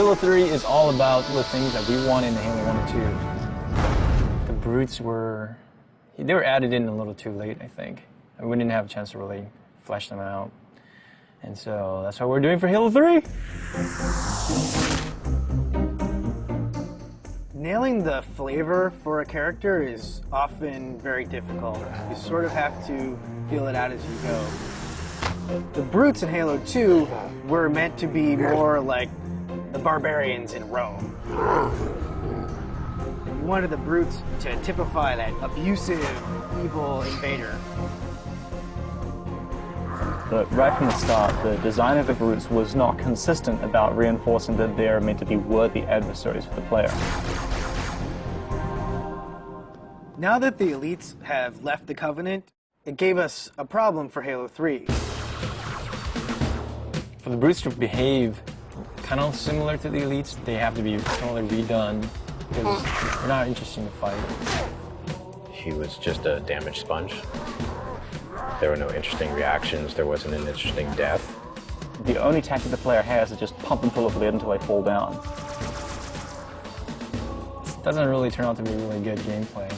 Halo 3 is all about the things that we want in Halo 1 and 2. The brutes they were added in a little too late, I think. And we didn't have a chance to really flesh them out. And so that's what we're doing for Halo 3. Nailing the flavor for a character is often very difficult. You sort of have to feel it out as you go. The brutes in Halo 2 were meant to be more like the barbarians in Rome. You wanted the brutes to typify that abusive, evil invader. But right from the start, the design of the brutes was not consistent about reinforcing that they are meant to be worthy adversaries for the player. Now that the elites have left the Covenant, it gave us a problem for Halo 3. For the brutes to behave kind of similar to the elites, they have to be totally redone because they're not interesting to fight. He was just a damage sponge. There were no interesting reactions. There wasn't an interesting death. The only tactic the player has is just pump them full of lead until they fall down. It doesn't really turn out to be really good gameplay.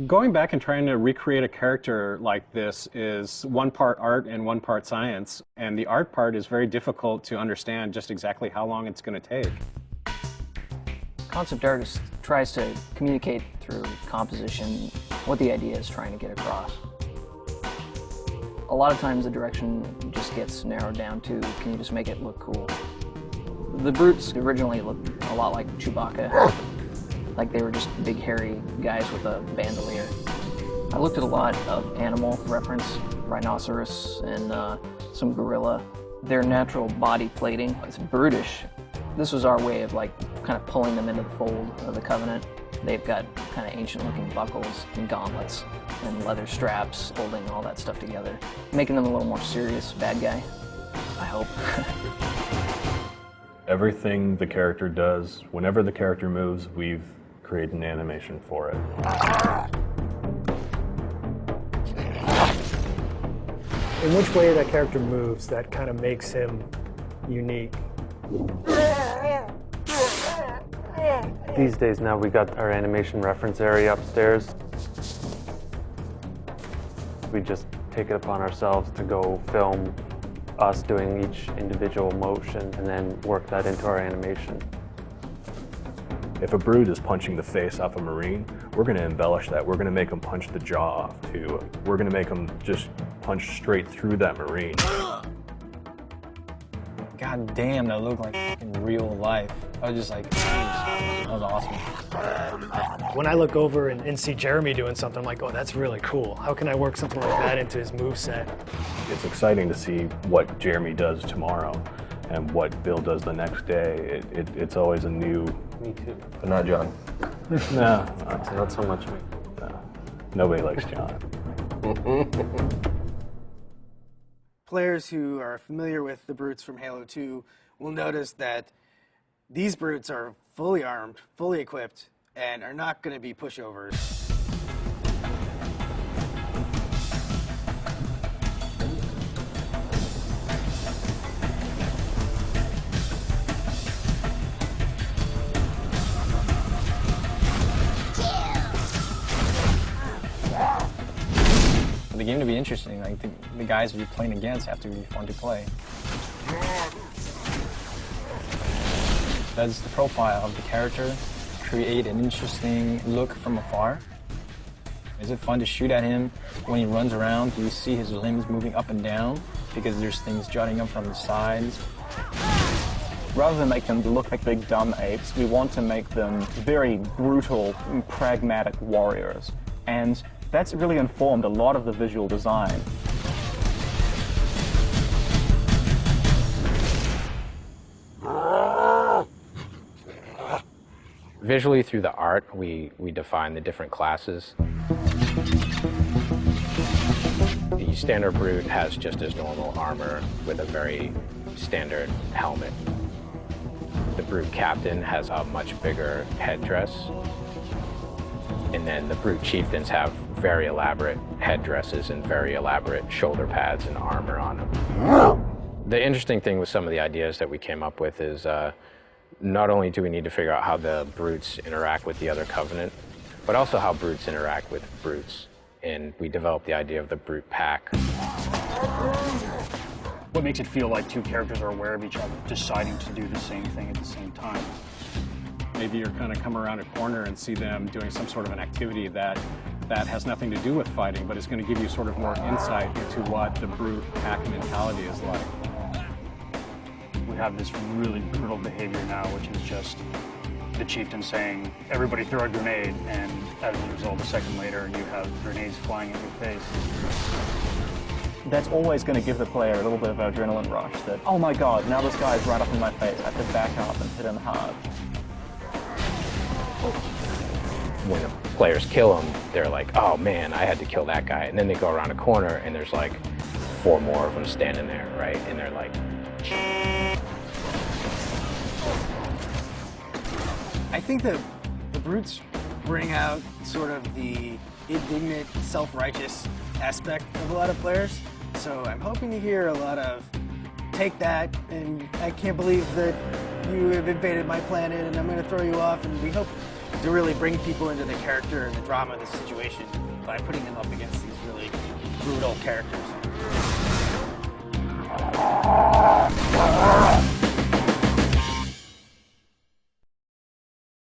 Going back and trying to recreate a character like this is one part art and one part science, and the art part is very difficult to understand just exactly how long it's going to take. Concept artist tries to communicate through composition what the idea is trying to get across. A lot of times the direction just gets narrowed down to, can you just make it look cool? The brutes originally looked a lot like Chewbacca. Like they were just big hairy guys with a bandolier. I looked at a lot of animal reference, rhinoceros and some gorilla. Their natural body plating is brutish. This was our way of like kind of pulling them into the fold of the Covenant. They've got kind of ancient looking buckles and gauntlets and leather straps holding all that stuff together, making them a little more serious bad guy, I hope. Everything the character does, whenever the character moves, we've created an animation for it. In which way that character moves that kind of makes him unique? These days now we got our animation reference area upstairs. We just take it upon ourselves to go film us doing each individual motion and then work that into our animation. If a brute is punching the face off a Marine, we're going to embellish that. We're going to make them punch the jaw off too. We're going to make them just punch straight through that Marine. God damn, that looked like in real life. I was just like, that was awesome. When I look over and see Jeremy doing something, I'm like, oh, that's really cool. How can I work something like that into his moveset? It's exciting to see what Jeremy does tomorrow and what Bill does the next day. It's always a new... Me too. But not John. No. Not so much me. No. Nobody likes John. Players who are familiar with the brutes from Halo 2 will notice that these brutes are fully armed, fully equipped, and are not going to be pushovers. For the game to be interesting, like the guys you're playing against have to be fun to play. Does the profile of the character create an interesting look from afar? Is it fun to shoot at him when he runs around? Do you see his limbs moving up and down because there's things jutting up from the sides? Rather than make them look like big dumb apes, we want to make them very brutal, pragmatic warriors. And that's really informed a lot of the visual design. Visually, through the art, we define the different classes. The standard brute has just his normal armor with a very standard helmet. The brute captain has a much bigger headdress. And then the brute chieftains have very elaborate headdresses and very elaborate shoulder pads and armor on them. The interesting thing with some of the ideas that we came up with is not only do we need to figure out how the brutes interact with the other Covenant, but also how brutes interact with brutes. And we developed the idea of the brute pack. What makes it feel like two characters are aware of each other, deciding to do the same thing at the same time? Maybe you're going to come around a corner and see them doing some sort of an activity that has nothing to do with fighting, but is going to give you sort of more insight into what the brute pack mentality is like. We have this really brutal behavior now, which is just the chieftain saying, everybody throw a grenade, and as a result, a second later, you have grenades flying in your face. That's always going to give the player a little bit of an adrenaline rush that, oh my god, now this guy's right up in my face, I have to back up and hit him hard. When the players kill him, they're like, oh man, I had to kill that guy. And then they go around a corner and there's like 4 more of them standing there, right? And they're like... I think that the brutes bring out sort of the indignant, self-righteous aspect of a lot of players. So I'm hoping to hear a lot of, take that, and I can't believe that you have invaded my planet and I'm going to throw you off. And we hope to really bring people into the character and the drama of the situation by putting them up against these really brutal characters.